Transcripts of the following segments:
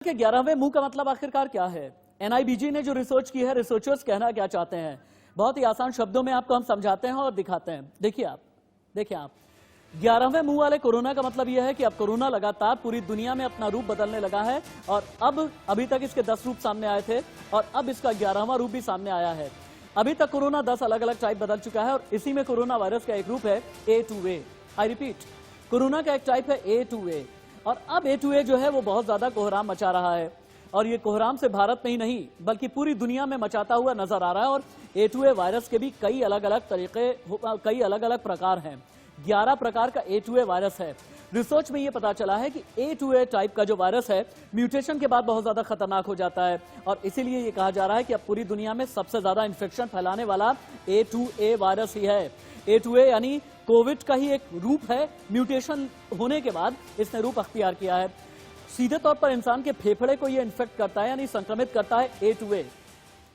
के 11वें मुंह का मतलब आखिरकार क्या है? एनआईबीजी ने जो रिसर्च की है, रिसर्चर्स कहना क्या चाहते हैं, बहुत ही आसान शब्दों में आपको हम समझाते हैं और दिखाते हैं। देखिए आप 11वें मुंह वाले कोरोना का मतलब यह है कि अब कोरोना लगातार पूरी दुनिया में अपना रूप बदलने लगा है और अब अभी तक इसके 10 रूप सामने आए थे और अब इसका 11वां रूप भी सामने आया है। अभी तक कोरोना 10 अलग अलग टाइप बदल चुका है और इसी में कोरोना वायरस का एक रूप है A2A। आई रिपीट, कोरोना का एक टाइप है A2A और अब A2A जो है वो बहुत ज्यादा कोहराम मचा रहा है और ये कोहराम से भारत में ही नहीं बल्कि पूरी दुनिया में मचाता हुआ नजर आ रहा है। और A2A वायरस के भी कई अलग अलग प्रकार हैं। 11 प्रकार का A2A वायरस है। रिसर्च में ये पता चला है कि A2A टाइप का जो वायरस है म्यूटेशन के बाद बहुत ज्यादा खतरनाक हो जाता है और इसीलिए ये कहा जा रहा है कि अब पूरी दुनिया में सबसे ज्यादा इंफेक्शन फैलाने वाला A2A वायरस ही है। A2A यानी कोविड का ही एक रूप है। म्यूटेशन होने के बाद इसने रूप अख्तियार किया है। सीधे तौर पर इंसान के फेफड़े को ये इन्फेक्ट करता है यानी संक्रमित करता है A2A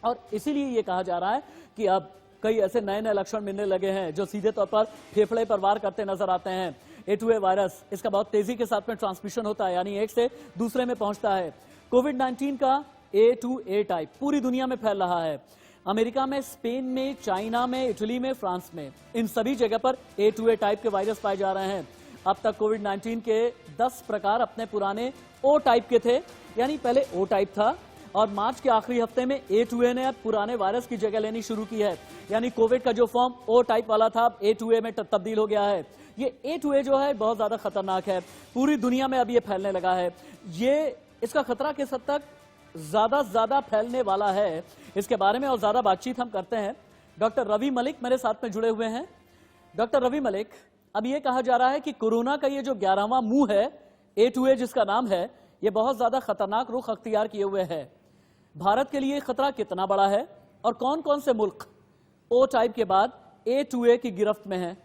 और इसीलिए ये कहा जा रहा है कि अब कई ऐसे नए नए लक्षण मिलने लगे हैं जो सीधे तौर पर फेफड़े पर वार करते नजर आते हैं। A2A वायरस, इसका बहुत तेजी के साथ में ट्रांसमिशन होता है यानी एक से दूसरे में पहुंचता है। कोविड-19 का A2A टाइप पूरी दुनिया में फैल रहा है। अमेरिका में, स्पेन में, चाइना में, इटली में, फ्रांस में, इन सभी जगह पर A2A टाइप के वायरस पाए जा रहे हैं। अब तक कोविड-19 के 10 प्रकार अपने पुराने O टाइप के थे यानी पहले O टाइप था और मार्च के आखिरी हफ्ते में A2A ने अब पुराने वायरस की जगह लेनी शुरू की है यानी कोविड का जो फॉर्म O टाइप वाला था अब A2A में तब्दील हो गया है। ये A2A जो है बहुत ज्यादा खतरनाक है, पूरी दुनिया में अब ये फैलने लगा है। ये इसका खतरा किस हद तक ज्यादा फैलने वाला है, इसके बारे में और ज्यादा बातचीत हम करते हैं। डॉक्टर रवि मलिक मेरे साथ में जुड़े हुए हैं। डॉक्टर रवि मलिक, अब ये कहा जा रहा है कि कोरोना का ये जो 11वां मुंह है A2A जिसका नाम है, ये बहुत ज्यादा खतरनाक रुख अख्तियार किए हुए है। भारत के लिए खतरा कितना बड़ा है और कौन कौन से मुल्क O टाइप के बाद A2A की गिरफ्त में हैं?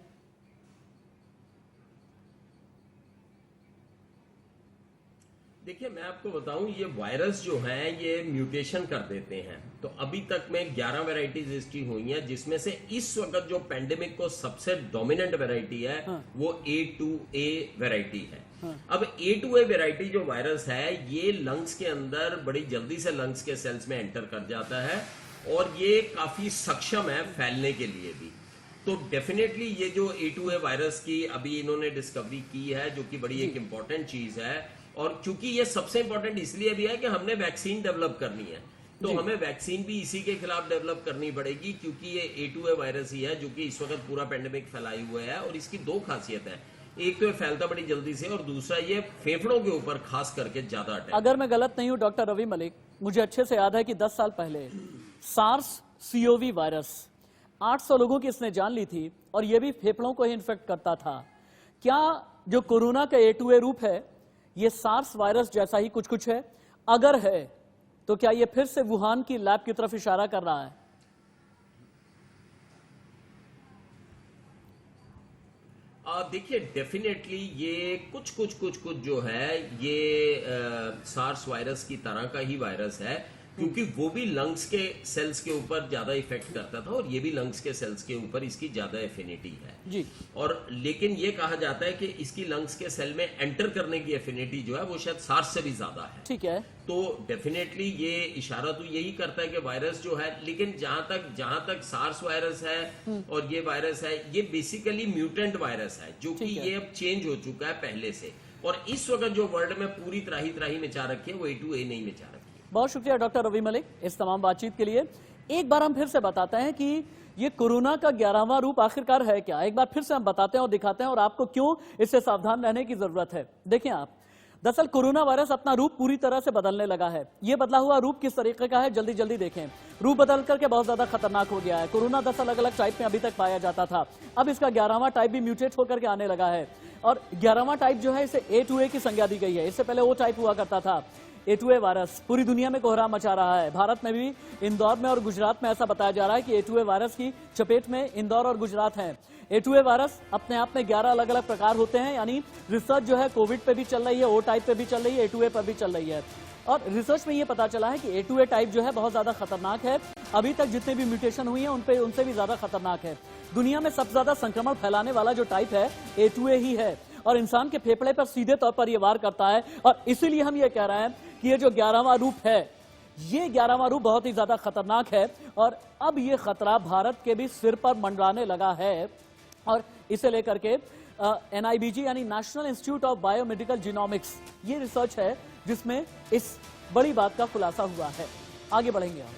देखिए, मैं आपको बताऊं, ये वायरस जो है ये म्यूटेशन कर देते हैं। तो अभी तक में 11 वैरायटीज इसकी हुई हैं जिसमें से इस वक्त जो पेंडेमिक को सबसे डोमिनेंट वैरायटी है वो A2A वैरायटी है। अब A2A वैरायटी जो वायरस है ये लंग्स के अंदर बड़ी जल्दी से लंग्स के सेल्स में एंटर कर जाता है और ये काफी सक्षम है फैलने के लिए भी। तो डेफिनेटली ये जो A2A वायरस की अभी इन्होंने डिस्कवरी की है जो कि बड़ी एक इंपॉर्टेंट चीज है और चूंकि ये सबसे इंपॉर्टेंट इसलिए भी है कि हमने वैक्सीन डेवलप करनी है तो हमें वैक्सीन भी इसी के खिलाफ डेवलप करनी पड़ेगी क्योंकि ये A2A वायरस ही है जो कि इस वक्त पूरा पेंडेमिक फैलाए हुए है। और इसकी दो खासियत है, एक तो ये फैलता बड़ी जल्दी से और दूसरा ये फेफड़ों के ऊपर खास करके ज्यादा अटैक। अगर मैं गलत नहीं हूं डॉक्टर रवि मलिक, मुझे अच्छे से याद है कि 10 साल पहले SARS-CoV वायरस 800 लोगों की इसने जान ली थी और यह भी फेफड़ों को ही इन्फेक्ट करता था। क्या जो कोरोना का A2A रूप है ये सार्स वायरस जैसा ही कुछ है? अगर है तो क्या ये फिर से वुहान की लैब की तरफ इशारा कर रहा है? देखिए, डेफिनेटली ये कुछ जो है ये सार्स वायरस की तरह का ही वायरस है क्योंकि वो भी लंग्स के सेल्स के ऊपर ज्यादा इफेक्ट करता था और ये भी लंग्स के सेल्स के ऊपर इसकी ज्यादा एफिनिटी है जी। और लेकिन ये कहा जाता है कि इसकी लंग्स के सेल में एंटर करने की एफिनिटी जो है वो शायद सार्स से भी ज्यादा है। ठीक है, तो डेफिनेटली ये इशारा तो यही करता है कि वायरस जो है, लेकिन जहां तक सार्स वायरस है और ये वायरस है ये बेसिकली म्यूटेंट वायरस है जो कि ये अब चेंज हो चुका है पहले से और इस वक्त जो वर्ल्ड में पूरी त्राही मचा रखी है वो A2A नहीं मचा रखी है। बहुत शुक्रिया डॉक्टर रवि मलिक इस तमाम बातचीत के लिए। एक बार हम फिर से बताते हैं कि ये कोरोना का 11वां रूप आखिरकार है क्या। एक बार फिर से हम बताते हैं और दिखाते हैं और आपको क्यों इससे सावधान रहने की जरूरत है। देखिए आप, दरअसल कोरोना वायरस अपना रूप पूरी तरह से बदलने लगा है। ये बदला हुआ रूप किस तरीके का है जल्दी देखें। रूप बदल करके बहुत ज्यादा खतरनाक हो गया है। कोरोना 10 अलग अलग टाइप में अभी तक पाया जाता था, अब इसका 11वां टाइप भी म्यूटेट होकर के आने लगा है और 11वां टाइप जो है इसे A2A की संज्ञा दी गई है। इससे पहले O टाइप हुआ करता था। A2A वायरस पूरी दुनिया में कोहराम मचा रहा है। भारत में भी इंदौर में और गुजरात में ऐसा बताया जा रहा है कि A2A वायरस की चपेट में इंदौर और गुजरात हैं। A2A वायरस अपने आप में 11 अलग अलग प्रकार होते हैं यानी रिसर्च जो है कोविड पे भी चल रही है, O टाइप पे भी चल रही है, A2A पर भी चल रही है और रिसर्च में ये पता चला है कि A2A टाइप जो है बहुत ज्यादा खतरनाक है। अभी तक जितने भी म्यूटेशन हुई हैं उनसे भी ज्यादा खतरनाक है। दुनिया में सबसे ज्यादा संक्रमण फैलाने वाला जो टाइप है A2A ही है और इंसान के फेफड़े पर सीधे तौर पर यह वार करता है और इसीलिए हम ये कह रहे हैं कि ये जो 11वां रूप है, ये 11वां रूप बहुत ही ज्यादा खतरनाक है और अब ये खतरा भारत के भी सिर पर मंडराने लगा है। और इसे लेकर के NIBG यानी national institute of biomedical genomics, ये रिसर्च है जिसमें इस बड़ी बात का खुलासा हुआ है। आगे बढ़ेंगे हम।